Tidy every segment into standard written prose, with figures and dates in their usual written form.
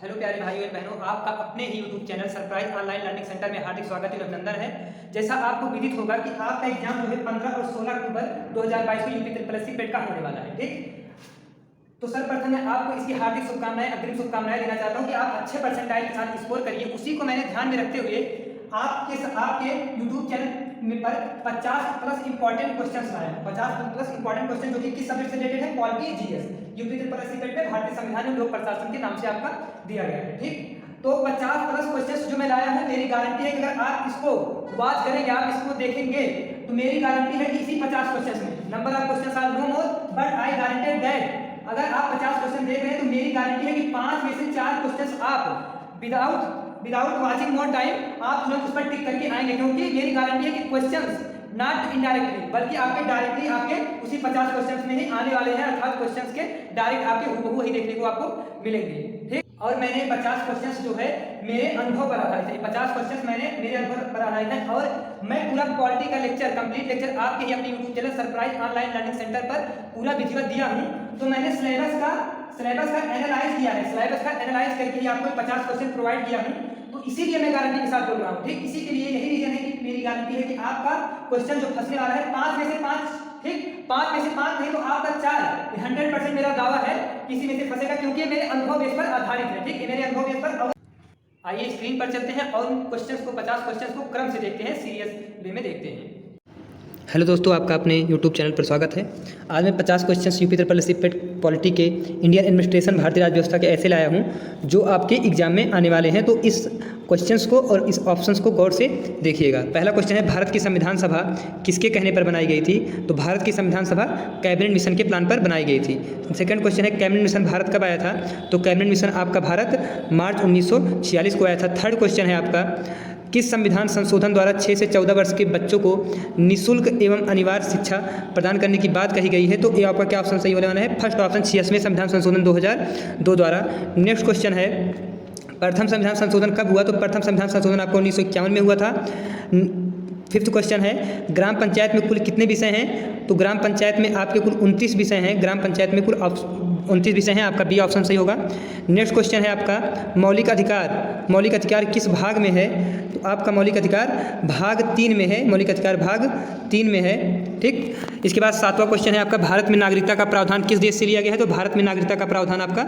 Hello प्यारे भाइयों और बहनों, आपका अपने ही YouTube channel surprise online learning centre में हार्दिक स्वागत और अभिनंदन है। जैसा आपको विदित होगा कि आपका एग्जाम जो है 15 और 16 अक्टूबर 2022 को यूपी ट्रिपल पेट का होने वाला है। ठीक, तो सर्वप्रथम मैं आपको इसकी हार्दिक शुभकामनाएं, अग्रिम शुभकामनाएं देना चाहता हूं कि आप अच्छे परसेंटाइल के साथ स्कोर करिए। उसी को मैंने ध्यान में रखते हुए आपके यूट्यूब चैनल पर 50 प्लस इंपॉर्टेंट क्वेश्चंस लाए हैं। 50 प्लस इंपॉर्टेंट क्वेश्चन जो कि किस सब्जेक्ट से रिलेटेड है? Polity, GS. यूपी ट्रिपल पेट में भारतीय संविधान एवं लोक प्रशासन के नाम से आपका दिया गया है। ठीक, तो 50 प्लस क्वेश्चंस जो मैं लाया हूं, मेरी गारंटी है कि अगर आप इसको वॉच करेंगे, आप इसको देखेंगे, तो मेरी गारंटी है कि इसी 50 क्वेश्चंस में number of questions are no more but I guaranteed that अगर आप 50 क्वेश्चन देख रहे हैं तो मेरी गारंटी है कि 5 में से 4 क्वेश्चंस आप विदाउट वाचिंग मोर टाइम आप तुरंत उस पर टिक करके आएंगे, क्योंकि मेरी गारंटी है कि क्वेश्चंस नॉट इनडायरेक्टली बल्कि आपके डायरेक्टली आपके उसी 50 क्वेश्चंस में ही आने वाले हैं, अर्थात क्वेश्चंस के डायरेक्ट आपके हूबहू ही देखने को आपको मिलेंगे। ठीक, और मैंने 50 क्वेश्चंस जो है मेरे अनुभव पर आधारित है। 50 क्वेश्चंस मैंने मेरे अनुभव पर आधारित है और मैं पूरा पॉलिटी का लेक्चर, कंप्लीट लेक्चर आपके ही अपने YouTube channel surprise online learning centre पर पूरा विधिवत दिया हूं। तो मैंने सिलेबस का एनालाइज किया है, सिलेबस का एनालाइज करके ही आपको 50 क्वेश्चन प्रोवाइड किया हूं। तो इसीलिए मैं गारंटी के साथ बोल रहा हूं। ठीक, इसी के लिए यही रीजन है कि मेरी गारंटी है कि आपका क्वेश्चन जो फंसने वाला है 5 में से 5, ठीक, 5 में से 5 नहीं तो आपका 4, 100% मेरा दावा है किसी में से फंसेगा, क्योंकि मेरे अनुभव बेस पर आधारित है। ठीक, मेरे अनुभव बेस पर। आइए स्क्रीन पर चलते हैं और उन क्वेश्चंस को 50 क्वेश्चंस को क्रम से देखते हैं, सीरियस वे में देखते हैं। हेलो दोस्तों, आपका अपने यूट्यूब चैनल पर स्वागत है। आज मैं 50 क्वेश्चंस यूपी ट्रिपल पेट पॉलिटी के इंडियन एडमिनिस्ट्रेशन भारतीय राज्य व्यवस्था के ऐसे लाया हूं जो आपके एग्जाम में आने वाले हैं। तो इस क्वेश्चंस को और इस ऑप्शंस को गौर से देखिएगा। पहला क्वेश्चन है, भारत की संविधान सभा किसके कहने पर बनाई गई थी? तो भारत की संविधान सभा कैबिनेट मिशन के प्लान पर बनाई गई थी। सेकंड क्वेश्चन है, कैबिनेट मिशन भारत कब आया था? तो कैबिनेट मिशन आपका भारत मार्च 1946 को आया था। थर्ड क्वेश्चन है आपका, किस संविधान संशोधन द्वारा 6 से 14 वर्ष के बच्चों को निःशुल्क एवं अनिवार्य शिक्षा प्रदान करने की बात कही गई है? तो ये आपका क्या ऑप्शन सही होने वाला है? फर्स्ट ऑप्शन, 86वें संविधान संशोधन 2002 द्वारा। नेक्स्ट क्वेश्चन है, प्रथम संविधान संशोधन कब हुआ? तो प्रथम संविधान संशोधन आपको 1951 में हुआ था। फिफ्थ क्वेश्चन है, ग्राम पंचायत में कुल कितने विषय हैं? तो ग्राम पंचायत में आपके कुल 29 विषय हैं। ग्राम पंचायत में कुल 29 विषय हैं, आपका बी ऑप्शन सही होगा। नेक्स्ट क्वेश्चन है आपका, मौलिक अधिकार किस भाग में है? तो आपका मौलिक अधिकार भाग 3 में है। मौलिक अधिकार भाग 3 में है। ठीक, इसके बाद 7वां क्वेश्चन है आपका, भारत में नागरिकता का प्रावधान किस देश से लिया गया है? तो भारत में नागरिकता का प्रावधान आपका,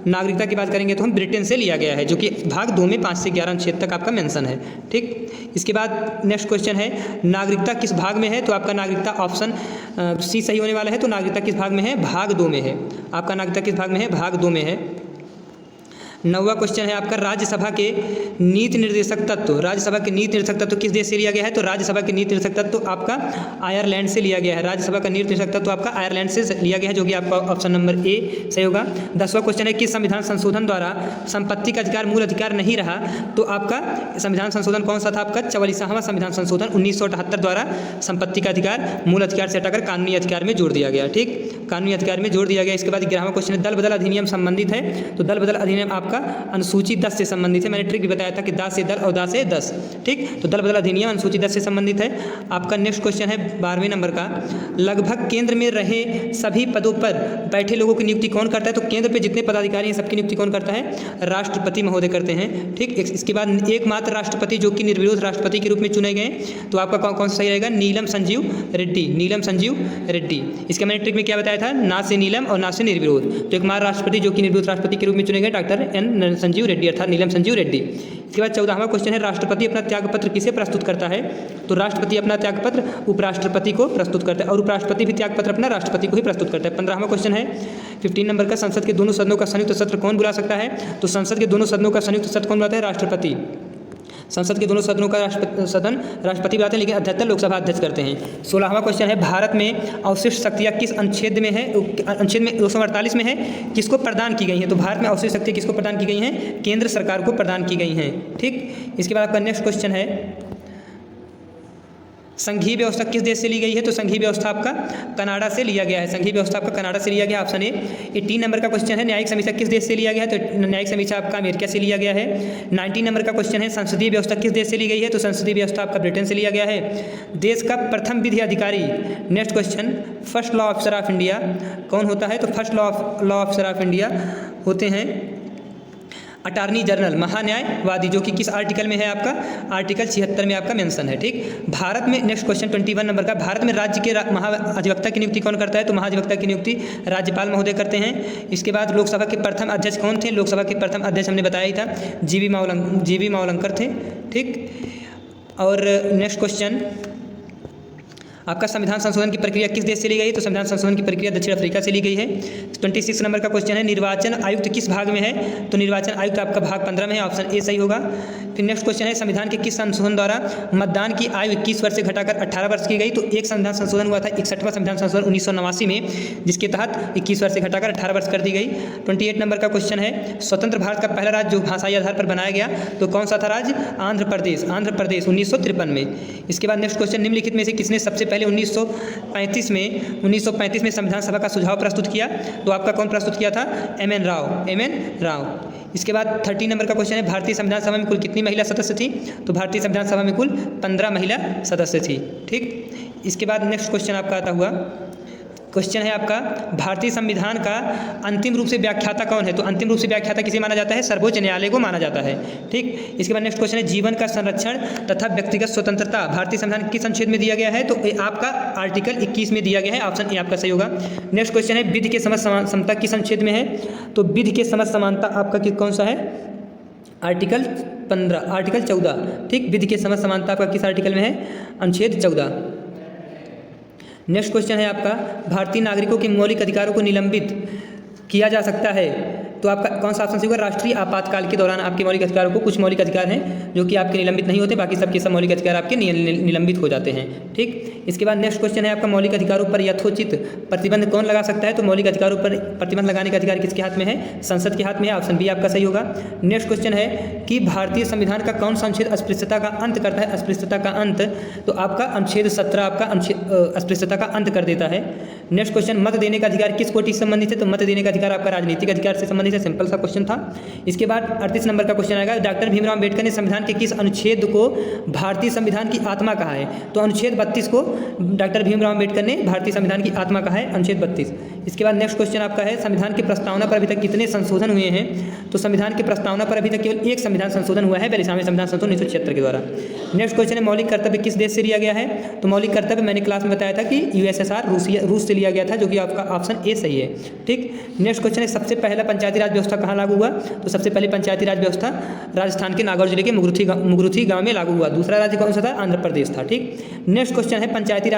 नागरिकता की बात करेंगे तो हम ब्रिटेन से लिया गया है, जो कि भाग 2 में 5 से 11 अनुच्छेद तक आपका मेंशन है। ठीक, इसके बाद नेक्स्ट क्वेश्चन है, नागरिकता किस भाग में है? तो आपका नागरिकता ऑप्शन सी सही होने वाला है। तो नागरिकता किस भाग में है? भाग 2 में है। आपका नागरिकता किस भाग में है? भाग 2 में है। 9वां क्वेश्चन है आपका, राज्यसभा के नीति निर्देशक तत्व, राज्यसभा के नीति निर्देशक तत्व किस देश से लिया गया है? तो राज्यसभा के नीति निर्देशक तत्व आपका आयरलैंड से लिया गया है। राज्यसभा का नीति निर्देशक तत्व आपका आयरलैंड से लिया गया है, जो कि आपका ऑप्शन नंबर ए सही होगा। 10वां क्वेश्चन है, किस संविधान संशोधन द्वारा संपत्ति का अधिकार मूल अधिकार नहीं रहा? तो आपका संविधान संशोधन कौन सा था? आपका 44वां संविधान संशोधन 1978 द्वारा संपत्ति का अधिकार मूल अधिकार से हटाकर कानूनी अधिकार में जोड़ दिया गया। ठीक, कानूनी अधिकार में जोड़ दिया गया। इसके बाद 11वां क्वेश्चन है, दल बदल अधिनियम संबंधित है? तो दल बदल अधिनियम आपका अनुसूची 10 से संबंधित है। मैंने ट्रिक भी बताया था कि 10 से दल और 10 से 10। ठीक, तो दल बदल अधिनियम अनुसूची 10 से संबंधित है। आपका नेक्स्ट क्वेश्चन है 12वें नंबर का, लगभग केंद्र में रहे सभी पदों पर बैठे लोगों की नियुक्ति कौन करता है? तो केंद्र पे जितने पदाधिकारी हैं सबकी नियुक्ति कौन करता है? राष्ट्रपति महोदय करते हैं। ठीक, इसके बाद एकमात्र राष्ट्रपति जो कि निर्विरोध राष्ट्रपति के रूप में चुने गए, तो आपका कौन सा सही रहेगा? नीलम संजीव रेड्डी। नीलम संजीव रेड्डी। इसके मैंने ट्रिक में क्या बताया था? ना से नीलम और ना से निर्विरोध। तो एकमात्र राष्ट्रपति जो कि निर्विरोध राष्ट्रपति के रूप में चुने गए डॉक्टर एन संजीव रेड्डी, अर्थात नीलम संजीव रेड्डी। इसके बाद 14वां क्वेश्चन है, राष्ट्रपति अपना त्यागपत्र किसे प्रस्तुत करता है? तो राष्ट्रपति अपना त्यागपत्र उपराष्ट्रपति को प्रस्तुत करता है और उपराष्ट्रपति भी त्यागपत्र अपना राष्ट्रपति को ही प्रस्तुत करता है। 15वां क्वेश्चन है 15 नंबर का, संसद के दोनों सदनों का संयुक्त सत्र कौन बुला सकता है? तो संसद के दोनों सदनों का संयुक्त सत्र कौन बुलाता है? राष्ट्रपति। संसद के दोनों सदनों का राष्ट्रपति बुलाते हैं, लेकिन अध्यक्षता लोकसभा अध्यक्ष करते हैं। 16वां क्वेश्चन है, भारत में अवशिष्ट शक्तियाँ किस अनुच्छेद में है? अनुच्छेद में 248 में है, किसको प्रदान की गई हैं? तो भारत में अवशिष्ट शक्तियाँ किसको प्रदान की गई हैं? केंद्र सरकार को प्रदान की गई हैं। ठीक, इसके बाद आपका नेक्स्ट क्वेश्चन है, संघीय व्यवस्था किस देश से ली गई है? तो संघीय व्यवस्था आपका कनाडा से लिया गया है। संघीय व्यवस्था आपका कनाडा से लिया गया, ऑप्शन ए। 18 नंबर का क्वेश्चन है, न्यायिक समीक्षा किस देश से लिया गया है? तो न्यायिक समीक्षा आपका अमेरिका से लिया गया है। 19 नंबर का क्वेश्चन है, संसदीय व्यवस्था किस देश से ली गई है? तो संसदीय व्यवस्था आपका ब्रिटेन से लिया गया है। देश का प्रथम विधि अधिकारी, next question, first law officer of India कौन होता है? तो first law officer of India होते हैं अटॉर्नी जनरल, महान्यायवादी, जो कि किस आर्टिकल में है आपका, आर्टिकल 76 में आपका मेंशन है। ठीक, भारत में नेक्स्ट क्वेश्चन 21 नंबर का, भारत में राज्य के महाधिवक्ता की नियुक्ति कौन करता है, तो महाधिवक्ता की नियुक्ति राज्यपाल महोदय करते हैं। इसके बाद लोकसभा के प्रथम अध्यक्ष कौन थे, लोकसभा के प्रथम अध्यक्ष हमने बताया ही था, जी.वी. मावलंकर थे। ठीक, और नेक्स्ट क्वेश्चन आपका, संविधान संशोधन की प्रक्रिया किस देश से ली गई, तो संविधान संशोधन की प्रक्रिया दक्षिण अफ्रीका से ली गई है। 26 नंबर का क्वेश्चन है, निर्वाचन आयुक्त किस भाग में है, तो निर्वाचन आयुक्त आपका भाग 15 में है, ऑप्शन ए सही होगा। फिर नेक्स्ट क्वेश्चन है, संविधान के किस संशोधन द्वारा मतदान की आयु 21 वर्ष से घटाकर 18 वर्ष की गई, तो एक संविधान संशोधन हुआ था 61वां संविधान संशोधन 1989 में, जिसके तहत 21 वर्ष से घटाकर 18 वर्ष कर दी गई। 28 नंबर का क्वेश्चन है, स्वतंत्र भारत का पहला राज्य जो भाषाई आधार पर बनाया गया, तो कौन सा था राज्य, आंध्र प्रदेश, 1953 में। इसके बाद नेक्स्ट क्वेश्चन, निम्नलिखित में से किसने सबसे पहले 1935 में संविधान सभा का सुझाव प्रस्तुत किया, तो आपका कौन प्रस्तुत किया था, एम.एन. राव। इसके बाद 30 नंबर का क्वेश्चन है, भारतीय संविधान सभा में कुल कितनी महिला सदस्य थी, तो भारतीय संविधान सभा में कुल 15 महिला सदस्य थी। ठीक, इसके बाद नेक्स्ट क्वेश्चन आपका आता हुआ क्वेश्चन है आपका, भारतीय संविधान का अंतिम रूप से व्याख्याता कौन है, तो अंतिम रूप से व्याख्याता किसे माना जाता है, सर्वोच्च न्यायालय को माना जाता है। ठीक, इसके बाद नेक्स्ट क्वेश्चन है, जीवन का संरक्षण तथा व्यक्तिगत स्वतंत्रता भारतीय संविधान किस अनुच्छेद में दिया गया है, तो आपका आर्टिकल 21 में दिया गया है, ऑप्शन ए आपका सही होगा। नेक्स्ट क्वेश्चन है, विधि के समझ समता किस अनुच्छेद में है, तो विधि के समझ समानता आपका कौन सा है, आर्टिकल 14। ठीक, विधि के समझ समानता आपका किस आर्टिकल में है, अनुच्छेद 14। नेक्स्ट क्वेश्चन है आपका, भारतीय नागरिकों के मौलिक अधिकारों को निलंबित किया जा सकता है, तो आपका कौन सा ऑप्शन सही होगा, राष्ट्रीय आपातकाल के दौरान आपके मौलिक अधिकारों को, कुछ मौलिक अधिकार हैं जो कि आपके निलंबित नहीं होते, बाकी सबके सब मौलिक अधिकार आपके निलंबित हो जाते हैं। ठीक, इसके बाद नेक्स्ट क्वेश्चन है आपका, मौलिक अधिकारों पर यथोचित प्रतिबंध कौन लगा सकता है, तो मौलिक अधिकारों पर प्रतिबंध लगाने का अधिकार किसके हाथ में है, संसद के हाथ में है, ऑप्शन बी आपका सही होगा। नेक्स्ट क्वेश्चन है कि भारतीय संविधान का कौन सा अनुच्छेद अस्पृश्यता का अंत करता है, अस्पृश्यता का अंत, तो आपका अनुच्छेद 17 आपका अस्पृश्यता का अंत कर देता है। नेक्स्ट क्वेश्चन, मत देने का अधिकार किस कोटि से संबंधित है, तो मत देने का अधिकार आपका राजनीतिक अधिकार से संबंधित है, सिंपल सा क्वेश्चन था। इसके बाद 38 नंबर का क्वेश्चन आएगा, डॉक्टर भीमराव अंबेडकर ने संविधान के किस अनुच्छेद को भारतीय संविधान की आत्मा कहा है, तो अनुच्छेद 32 को डॉक्टर भीमराव अंबेडकर ने भारतीय संविधान की आत्मा कहा है, अनुच्छेद 32। इसके बाद नेक्स्ट क्वेश्चन आपका है, संविधान की प्रस्तावना पर अभी तक कितने संशोधन हुए हैं, तो संविधान की प्रस्तावना पर अभी तक केवल एक संविधान संशोधन हुआ है, 42वें संविधान संशोधन 1976 के द्वारा। नेक्स्ट क्वेश्चन है, मौलिक कर्तव्य किस देश से लिया गया है, तो मौलिक कर्तव्य मैंने क्लास में बताया था कि यूएसएसआर रूस से लिया गया था, जो कि आपका ऑप्शन ए सही है। ठीक, नेक्स्ट क्वेश्चन है, सबसे पहला पंचायती राज व्यवस्था कहाँ लागू हुआ, तो सबसे पहले पंचायती राज व्यवस्था राजस्थान के नागौर जिले के मुगरुथी गांव में लागू हुआ। दूसरा राज्य कौन सा था, आंध्र प्रदेश था। ठीक, नेक्स्ट क्वेश्चन है, पंचायती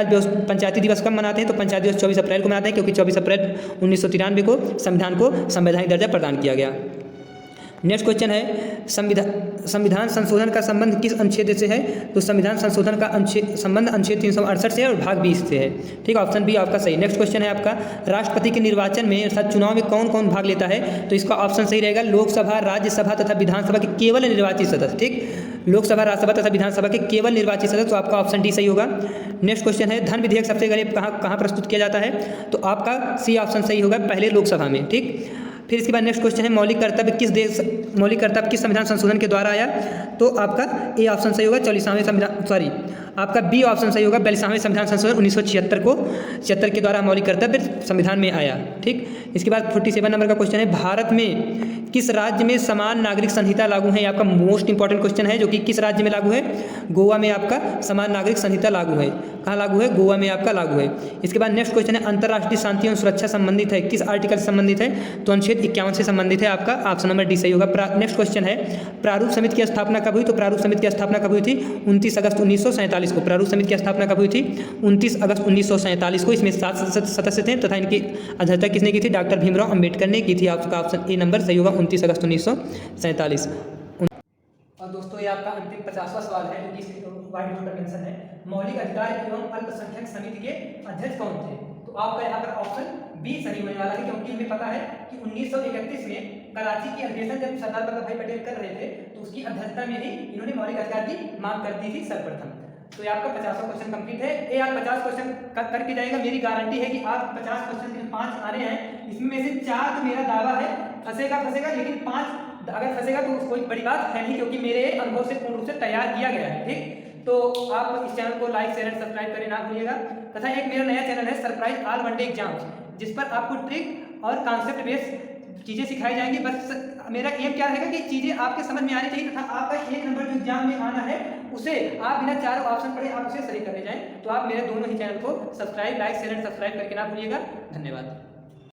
दिवस कब मनाते हैं, तो पंचायती दिवस 24 अप्रैल को मनाते हैं, क्योंकि 24 अप्रैल 1993 को संविधान को संवैधानिक दर्जा प्रदान किया गया। नेक्स्ट क्वेश्चन है, संविधान संशोधन का संबंध किस अनुच्छेद से है, तो संविधान संशोधन का संबंध अनुच्छेद 368 से है और भाग 20 से है। ठीक, ऑप्शन बी आपका सही। नेक्स्ट क्वेश्चन है आपका, राष्ट्रपति के निर्वाचन में अर्थात चुनाव में कौन कौन भाग लेता है, तो इसका ऑप्शन सही रहेगा, लोकसभा, राज्यसभा तथा विधानसभा के केवल निर्वाचित सदस्य। ठीक, लोकसभा, राज्यसभा तथा विधानसभा के केवल निर्वाचित सदस्य, तो आपका ऑप्शन डी सही होगा। नेक्स्ट क्वेश्चन है, धन विधेयक सबसे पहले कहाँ प्रस्तुत किया जाता है, तो आपका सी ऑप्शन सही होगा, पहले लोकसभा में। ठीक, फिर इसके बाद नेक्स्ट क्वेश्चन है, मौलिक कर्तव्य किस संविधान संशोधन के द्वारा आया, तो आपका ए ऑप्शन सही होगा, 44वें संविधान, आपका बी ऑप्शन सही होगा, 42वें संविधान संशोधन 1976 के द्वारा मौलिक कर्तव्य संविधान में आया। ठीक, इसके बाद 47 नंबर का क्वेश्चन है, भारत में किस राज्य में समान नागरिक संहिता लागू है, ये आपका मोस्ट इंपॉर्टेंट क्वेश्चन है, जो कि किस राज्य में लागू है, गोवा में आपका समान नागरिक संहिता लागू है। कहाँ लागू है, गोवा में आपका लागू है। इसके बाद नेक्स्ट क्वेश्चन है, अंतर्राष्ट्रीय शांति एवं सुरक्षा संबंधित है, किस आर्टिकल से संबंधित है, तो अनुच्छेद 51 से संबंधित है, आपका ऑप्शन नंबर डी सही होगा। नेक्स्ट क्वेश्चन है, प्रारूप समिति की स्थापना कब हुई, तो प्रारूप समिति की स्थापना कब हुई थी, 29 अगस्त 1947 को। प्रारूप समिति की स्थापना कब हुई थी, 29 अगस्त 1947 को। इसमें 7 सदस्य थे तथा इनकी अध्यक्षता किसने की थी, डॉक्टर भीमराव अंबेडकर ने की थी। आपका ऑप्शन ए नंबर सही होगा, 29 अगस्त 1947। और दोस्तों ये आपका अंतिम 50वां सवाल है, जो कि व्हाइट बोर्ड पर मेंशन है, मौलिक अधिकार एवं अल्पसंख्यक समिति के अध्यक्ष कौन थे, तो आपका यहाँ पर ऑप्शन बी सही होने वाला है, क्योंकि हमें पता है कि 1931 में कराची की अधिवेशन जब सरदार वल्लभ भाई पटेल कर रहे थे, तो उसकी अध्यक्षता में ही इन्होंने मौलिक अधिकार की मांग कर दी थी सर्वप्रथम। तो ये आपका 50वां क्वेश्चन कंप्लीट है। ये आप 50 क्वेश्चन करके जाएगा, मेरी गारंटी है कि आप 50 क्वेश्चन में 5 आ रहे हैं, इसमें से 4 तो मेरा दावा है फंसेगा, लेकिन 5 अगर फंसेगा तो कोई बड़ी बात है नहीं, क्योंकि मेरे अनुभव से पूर्ण रूप से तैयार किया गया है। ठीक, तो आप इस चैनल को लाइक, शेयर, सब्सक्राइब करें ना भूलिएगा। तथा एक मेरा नया चैनल है surprise all one day exams, जिस पर आपको ट्रिक और कॉन्सेप्ट बेस्ड चीज़ें सिखाई जाएंगी। बस मेरा एम क्या रहेगा कि चीज़ें आपके समझ में आनी चाहिए तथा आपका 1 नंबर जो एग्जाम में आना है उसे आप बिना चारों ऑप्शन पढ़े आप उसे सही करने जाएं। तो आप मेरे दोनों ही चैनल को subscribe, like, share and subscribe करके ना भूलिएगा। धन्यवाद।